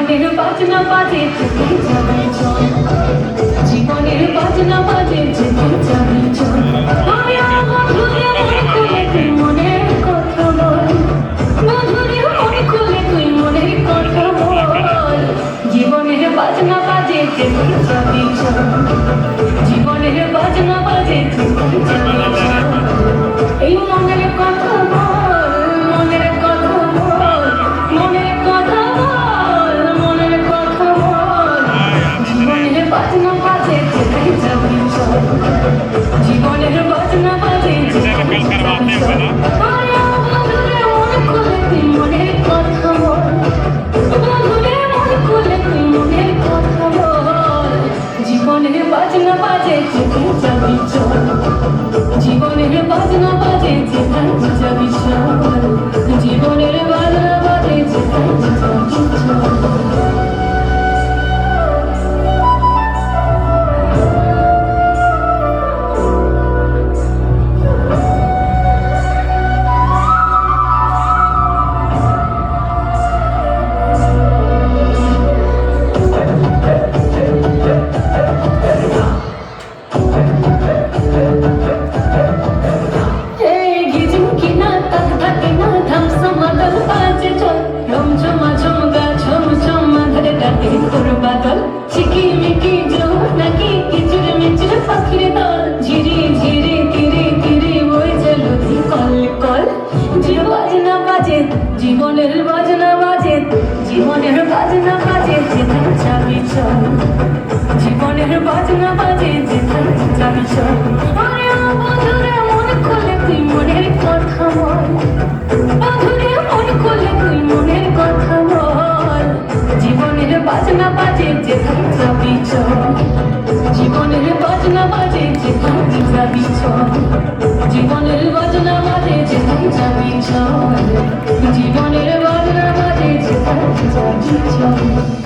জীবনের বাজনা বাজে যেতে যাবে চল, জীবনের বাজনা বাজে যেতে যাবে চল। মায়া মধুরে মন খুলে তুই মনের কথা বল, মধুরে মন খুলে তুই মনের কথা বল। জীবনের বাজনা বাজে যেতে যাবে চল, জীবনের বাজনা বাজে যেতে যাবে চল। এই মনের কথা বল, মনের কথা বল, মনের কথা বল, মনের কথা বল। জীবনের বাজনা বাজে যেতে যাবে চল, জীবনের বাজনা বাজে যেতে যাবে চল। মায়া মধুরে মন খুলে তুই মনের কথা বল, মধুরে মন খুলে তুই মনের কথা বল। জীবনের বাজনা বাজে যেতে যাবে চল, জীবনের বাজনা বাজে যেতে যাবে চল, জীবনের বাজনা বাজে যেতে যাবে চল। জীবনের বাজনা বাজে, জীবনের বাজনা বাজে যেতে যাবে চল, জীবনের বাজনা বাজে যেতে যাবে চল। মায়া মধুরে মন খুলে তুই মনের কথা বল, মধুরে মন খুলে তুই মনের কথা বল। জীবনের বাজনা বাজে যেতে যাবে চল, জীবনের বাজনা বাজে যেতে যাবে চল, জীবনের বাজনা বাজে যেতে যাবে চল, জীবনের বাজনা বাজে যেতে যাবে চল।